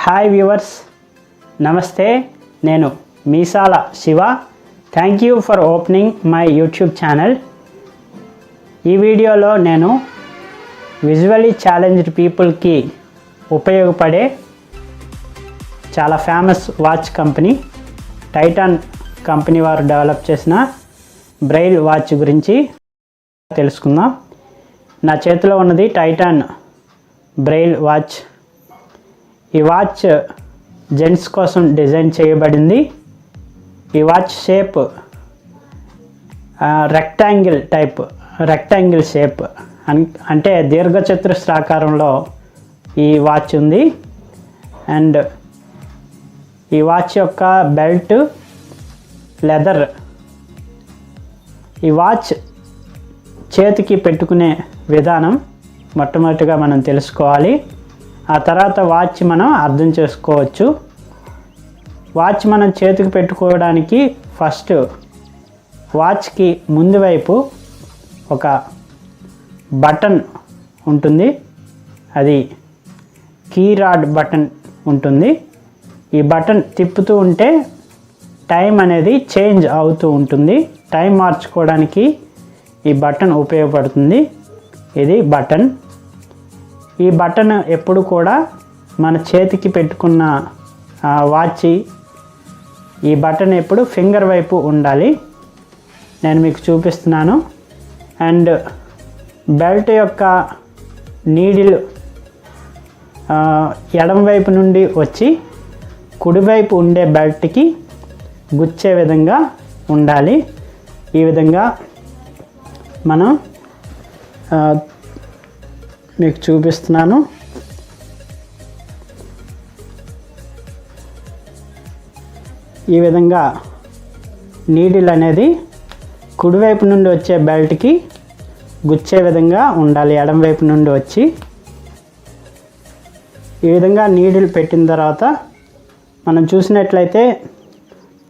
Hi viewers, నమస్తే. నేను Meesala Shiva. Thank you for opening my YouTube channel. ఈ వీడియోలో నేను విజువల్లీ ఛాలెంజ్డ్ పీపుల్కి ఉపయోగపడే చాలా famous watch company Titan company వారు డెవలప్ చేసిన బ్రెయిల్ వాచ్ గురించి తెలుసుకుందాం. నా చేతిలో ఉన్నది టైటాన్ బ్రెయిల్ వాచ్. ఈ వాచ్ జెంట్స్ కోసం డిజైన్ చేయబడింది. ఈ వాచ్ షేప్ రెక్టాంగిల్ షేప్ అంటే దీర్ఘచతురస్రాకారంలో ఈ వాచ్ ఉంది. అండ్ ఈ వాచ్ యొక్క బెల్ట్ లెదర్. ఈ వాచ్ చేతికి పెట్టుకునే విధానం మొట్టమొదటిగా మనం తెలుసుకోవాలి. ఆ తర్వాత వాచ్ మనం అర్థం చేసుకోవచ్చు. వాచ్ మనం చేతికి పెట్టుకోవడానికి ఫస్ట్ వాచ్కి ముందు వైపు ఒక బటన్ ఉంటుంది. అది కీ రాడ్ బటన్ ఉంటుంది. ఈ బటన్ తిప్పుతూ ఉంటే టైం అనేది చేంజ్ అవుతూ ఉంటుంది. టైం మార్చుకోవడానికి ఈ బటన్ ఉపయోగపడుతుంది. ఇది బటన్. ఈ బటన్ ఎప్పుడు కూడా మన చేతికి పెట్టుకున్న వాచ్ ఈ బటన్ ఎప్పుడు ఫింగర్ వైపు ఉండాలి. నేను మీకు చూపిస్తున్నాను. అండ్ బెల్ట్ యొక్క నీడిల్ ఎడమ వైపు నుండి వచ్చి కుడివైపు ఉండే బెల్ట్కి గుచ్చే విధంగా ఉండాలి. ఈ విధంగా మనం మీకు చూపిస్తున్నాను. ఈ విధంగా నీడిల్ అనేది కుడివైపు నుండి వచ్చే బెల్ట్కి గుచ్చే విధంగా ఉండాలి. ఎడమ వైపు నుండి వచ్చి ఈ విధంగా నీడిల్ పెట్టిన తర్వాత మనం చూసినట్లయితే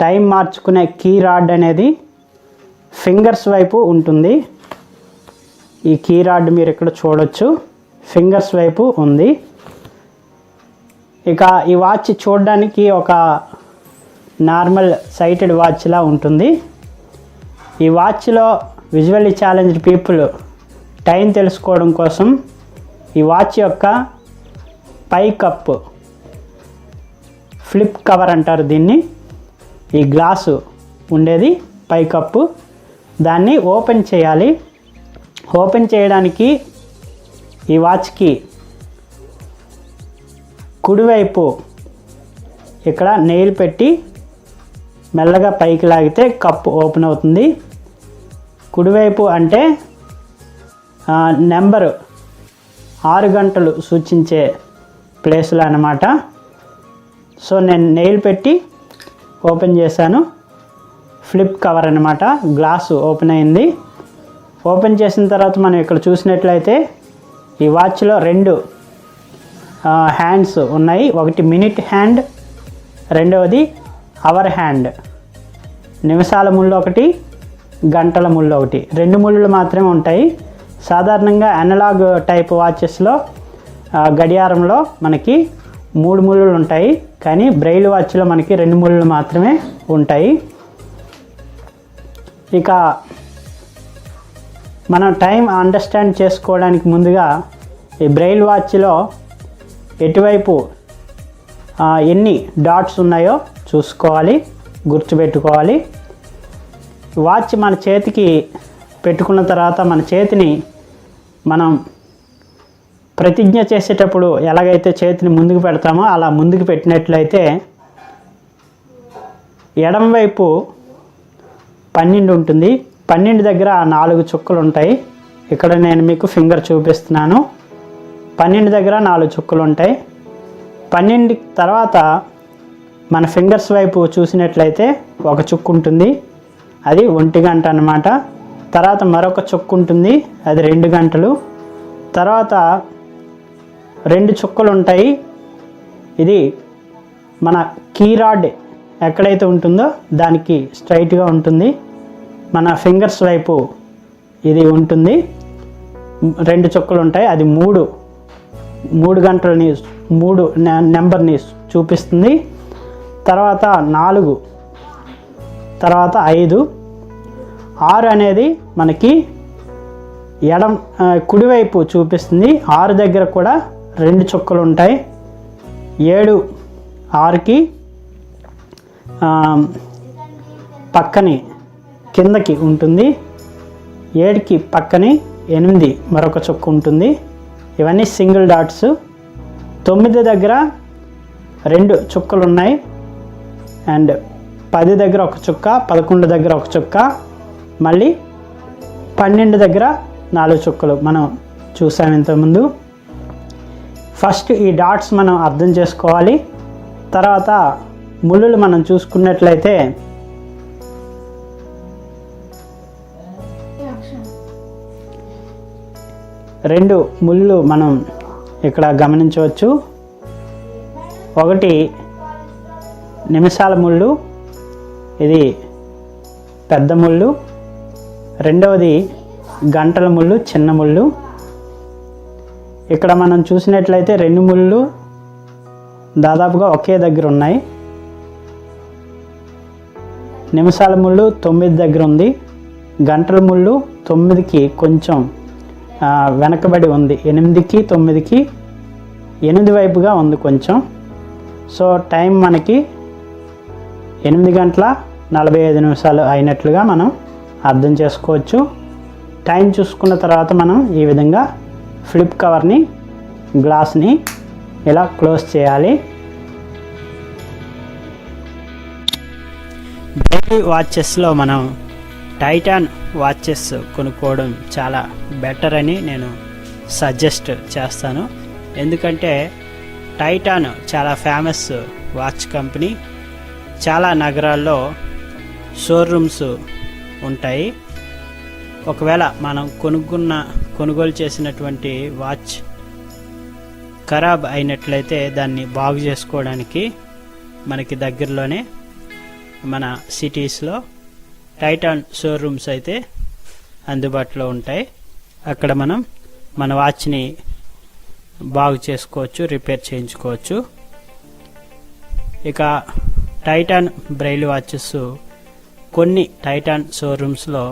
టైం మార్చుకునే కీ రాడ్ అనేది ఫింగర్స్ వైపు ఉంటుంది. ఈ కీ రాడ్ మీరు ఇక్కడ చూడొచ్చు, ఫింగర్స్ వైపు ఉంది. ఇక ఈ వాచ్ చూడడానికి ఒక నార్మల్ సైటెడ్ వాచ్లా ఉంటుంది. ఈ వాచ్లో విజువల్లీ ఛాలెంజ్డ్ పీపుల్ టైం తెలుసుకోవడం కోసం ఈ వాచ్ యొక్క పై కప్, ఫ్లిప్ కవర్ అంటారు దీన్ని, ఈ గ్లాసు ఉండేది పై కప్పు, దాన్ని ఓపెన్ చేయాలి. ఓపెన్ చేయడానికి ఈ వాచ్కి కుడివైపు ఇక్కడ నెయిల్ పెట్టి మెల్లగా పైకి లాగితే కప్పు ఓపెన్ అవుతుంది. కుడివైపు అంటే నెంబరు 6 గంటలు సూచించే ప్లేస్లో అన్నమాట. సో నేను నెయిల్ పెట్టి ఓపెన్ చేశాను. ఫ్లిప్ కవర్ అన్నమాట, గ్లాసు ఓపెన్ అయింది. ఓపెన్ చేసిన తర్వాత మనం ఇక్కడ చూసినట్లయితే ఈ వాచ్లో 2 హ్యాండ్స్ ఉన్నాయి. ఒకటి మినిట్ హ్యాండ్, రెండవది అవర్ హ్యాండ్. నిమిషాల ముళ్ళు ఒకటి, గంటల ముళ్ళు ఒకటి, 2 ముళ్ళు మాత్రమే ఉంటాయి. సాధారణంగా అనలాగ్ టైప్ వాచెస్లో గడియారంలో మనకి 3 ముళ్ళు ఉంటాయి, కానీ బ్రెయిల్ వాచ్లో మనకి 2 ముళ్ళు మాత్రమే ఉంటాయి. ఇక మనం టైం అండర్స్టాండ్ చేసుకోవడానికి ముందుగా ఈ బ్రెయిల్ వాచ్లో ఎటువైపు ఎన్ని డాట్స్ ఉన్నాయో చూసుకోవాలి, గుర్తుపెట్టుకోవాలి. వాచ్ మన చేతికి పెట్టుకున్న తర్వాత మన చేతిని మనం ప్రతిజ్ఞ చేసేటప్పుడు ఎలాగైతే చేతిని ముందుకు పెడతామో అలా ముందుకు పెట్టినట్లయితే ఎడమ వైపు 12 ఉంటుంది. 12 దగ్గర 4 చుక్కలు ఉంటాయి. ఇక్కడ నేను మీకు ఫింగర్ చూపిస్తున్నాను. 12 దగ్గర 4 చుక్కలు ఉంటాయి. 12 తర్వాత మన ఫింగర్స్ వైపు చూసినట్లయితే ఒక చుక్కు ఉంటుంది, అది 1 గంట అన్నమాట. తర్వాత మరొక చుక్కు ఉంటుంది, అది 2 గంటలు. తర్వాత 2 చుక్కలు ఉంటాయి. ఇది మన కీ రాడ్ ఎక్కడైతే ఉంటుందో దానికి స్ట్రైట్గా ఉంటుంది. మన ఫింగర్స్ వైపు ఇది ఉంటుంది, 2 చుక్కలు ఉంటాయి, అది 3 గంటలని 3 నెంబర్ని చూపిస్తుంది. తర్వాత 4, తర్వాత 5, 6 అనేది మనకి కుడివైపు చూపిస్తుంది. 6 దగ్గర కూడా 2 చుక్కలు ఉంటాయి. 7 6కి పక్కని కిందకి ఉంటుంది. 7కి పక్కని 8 మరొక చుక్క ఉంటుంది. ఇవన్నీ సింగిల్ డాట్స్. 9 దగ్గర 2 చుక్కలు ఉన్నాయి. అండ్ 10 దగ్గర 1 చుక్క, 11 దగ్గర 1 చుక్క, మళ్ళీ 12 దగ్గర 4 చుక్కలు మనం చూసాం ఇంతకుముందు. ఫస్ట్ ఈ డాట్స్ మనం అర్థం చేసుకోవాలి. తర్వాత ముళ్ళులు మనం చూసుకున్నట్లయితే 2 ముళ్ళు మనం ఇక్కడ గమనించవచ్చు. ఒకటి నిమిషాల ముళ్ళు, ఇది పెద్ద ముళ్ళు. రెండవది గంటల ముళ్ళు, చిన్న ముళ్ళు. ఇక్కడ మనం చూసినట్లయితే 2 ముళ్ళు దాదాపుగా ఒకే దగ్గర ఉన్నాయి. నిమిషాల ముళ్ళు 9 దగ్గర ఉంది. గంటల ముళ్ళు 9కి కొంచెం వెనకబడి ఉంది. 8కి 9కి 8 వైపుగా ఉంది కొంచెం. సో టైం మనకి 8 గంటల 45 నిమిషాలు అయినట్లుగా మనం అర్థం చేసుకోవచ్చు. టైం చూసుకున్న తర్వాత మనం ఈ విధంగా ఫ్లిప్ కవర్ని, గ్లాస్ని ఇలా క్లోజ్ చేయాలి. బ్రైలీ వాచెస్లో మనం టైటాన్ వాచెస్ కొనుక్కోవడం చాలా బెటర్ అని నేను సజెస్ట్ చేస్తాను. ఎందుకంటే టైటాన్ చాలా ఫేమస్ వాచ్ కంపెనీ. చాలా నగరాల్లో షోరూమ్స్ ఉంటాయి. ఒకవేళ మనం కొనుగోలు చేసినటువంటి వాచ్ ఖరాబ్ అయినట్లయితే దాన్ని బాగు చేసుకోవడానికి మనకి దగ్గరలోనే మన సిటీస్లో టైటాన్ షోరూమ్స్ అయితే అందుబాటులో ఉంటాయి. అక్కడ మనం మన వాచ్ని బాగు చేసుకోవచ్చు, రిపేర్ చేయించుకోవచ్చు. ఇక టైటాన్ బ్రైల్ వాచెస్ కొన్ని టైటాన్ షోరూమ్స్లో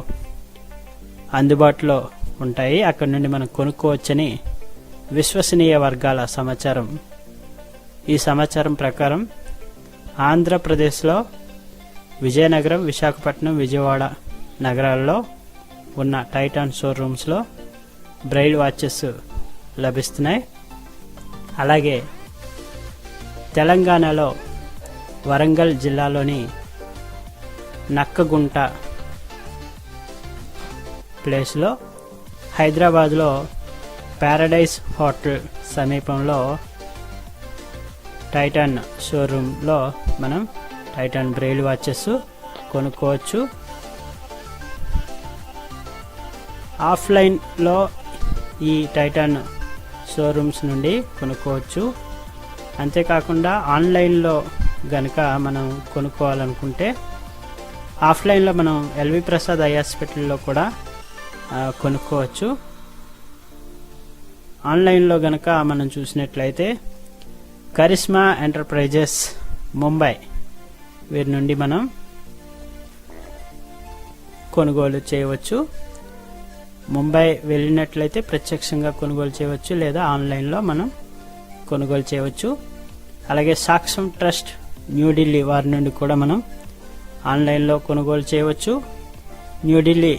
అందుబాటులో ఉంటాయి. అక్కడ నుండి మనం కొనుక్కోవచ్చని విశ్వసనీయ వర్గాల సమాచారం. ఈ సమాచారం ప్రకారం ఆంధ్రప్రదేశ్లో విజయనగరం, విశాఖపట్నం, విజయవాడ నగరాల్లో ఉన్న టైటాన్ షోరూమ్స్లో బ్రైల్ వాచెస్ లభిస్తున్నాయి. అలాగే తెలంగాణలో వరంగల్ జిల్లాలోని నక్కగుంట ప్లేస్లో, హైదరాబాద్లో ప్యారడైజ్ హోటల్ సమీపంలో టైటాన్ షోరూంలో మనం టైటాన్ బ్రైల్ వాచెస్ కొనుక్కోవచ్చు. ఆఫ్లైన్లో ఈ టైటాన్ షోరూమ్స్ నుండి కొనుక్కోవచ్చు. అంతేకాకుండా ఆన్లైన్లో గనక మనం కొనుక్కోవాలనుకుంటే ఆఫ్లైన్లో మనం ఎల్వి ప్రసాద్ ఐ హాస్పిటల్లో కూడా కొనుక్కోవచ్చు. ఆన్లైన్లో గనక మనం చూసినట్లయితే కరిష్మా ఎంటర్ప్రైజెస్ ముంబై, వీరి నుండి మనం కొనుగోలు చేయవచ్చు. ముంబై వెళ్ళినట్లయితే ప్రత్యక్షంగా కొనుగోలు చేయవచ్చు, లేదా ఆన్లైన్లో మనం కొనుగోలు చేయవచ్చు. అలాగే సాక్ష్యం ట్రస్ట్ న్యూఢిల్లీ వారి నుండి కూడా మనం ఆన్లైన్లో కొనుగోలు చేయవచ్చు. న్యూఢిల్లీ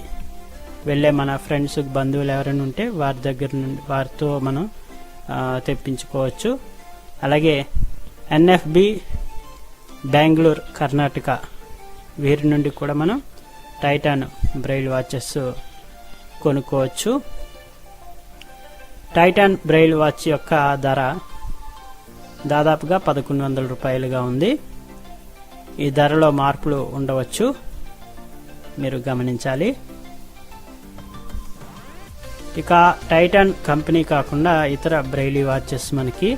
వెళ్ళే మన ఫ్రెండ్స్, బంధువులు ఎవరైనా ఉంటే వారి దగ్గర నుండి వారితో మనం తెప్పించుకోవచ్చు. అలాగే ఎన్ఎఫ్బి బెంగళూరు, కర్ణాటక వీరి నుండి కూడా మనం టైటాన్ బ్రైల్ వాచెస్ కొనుక్కోవచ్చు. టైటాన్ బ్రైల్ వాచ్ యొక్క ధర దాదాపుగా 1100 రూపాయలుగా ఉంది. ఈ ధరలో మార్పులు ఉండవచ్చు, మీరు గమనించాలి. ఇక టైటాన్ కంపెనీ కాకుండా ఇతర బ్రైలీ వాచెస్ మనకి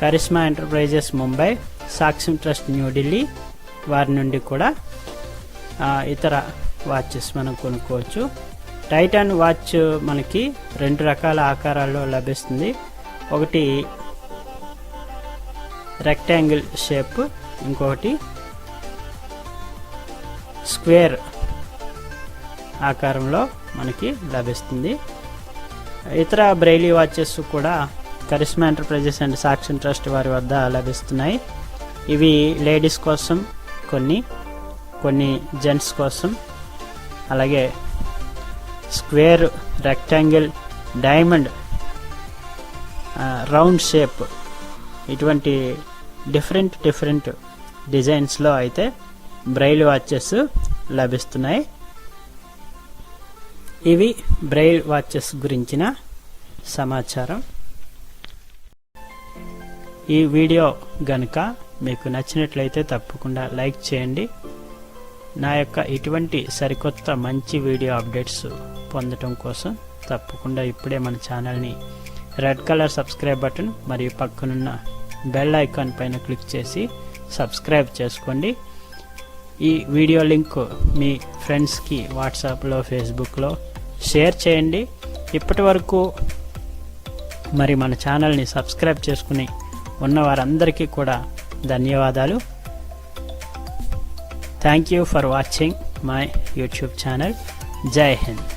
కరిష్మా ఎంటర్ప్రైజెస్ ముంబై, సాక్ష్యం ట్రస్ట్ న్యూఢిల్లీ వారి నుండి కూడా ఇతర వాచెస్ మనం కొనుక్కోవచ్చు. టైటాన్ వాచ్ మనకి 2 రకాల ఆకారాల్లో లభిస్తుంది. ఒకటి రెక్టాంగిల్ షేప్, ఇంకొకటి స్క్వేర్ ఆకారంలో మనకి లభిస్తుంది. ఇతర బ్రెయిలీ వాచెస్ కూడా కరిష్మా ఎంటర్ప్రైజెస్ అండ్ సాక్షన్ ట్రస్ట్ వారి వద్ద లభిస్తున్నాయి. ఇవి లేడీస్ కోసం కొన్ని జెంట్స్ కోసం, అలాగే square, rectangle, diamond, round shape, ఇటువంటి డిఫరెంట్ డిజైన్స్లో అయితే బ్రెయిల్ వాచెస్ లభిస్తున్నాయి. ఇవి బ్రెయిల్ వాచెస్ గురించిన సమాచారం. ఈ వీడియో గనుక మీకు నచ్చినట్లయితే తప్పకుండా లైక్ చేయండి. నా యొక్క ఇటువంటి సరికొత్త మంచి వీడియో అప్డేట్స్ పొందటం కోసం తప్పకుండా ఇప్పుడే మన ఛానల్ని రెడ్ కలర్ సబ్స్క్రైబ్ బటన్ మరియు పక్కనున్న బెల్ ఐకాన్ పైన క్లిక్ చేసి సబ్స్క్రైబ్ చేసుకోండి. ఈ వీడియో లింక్ మీ ఫ్రెండ్స్కి వాట్సాప్లో, ఫేస్బుక్లో షేర్ చేయండి. ఇప్పటి వరకు మరి మన ఛానల్ని సబ్స్క్రైబ్ చేసుకుని ఉన్న వారందరికీ కూడా ధన్యవాదాలు. Thank you for watching my YouTube channel. జై హింద్.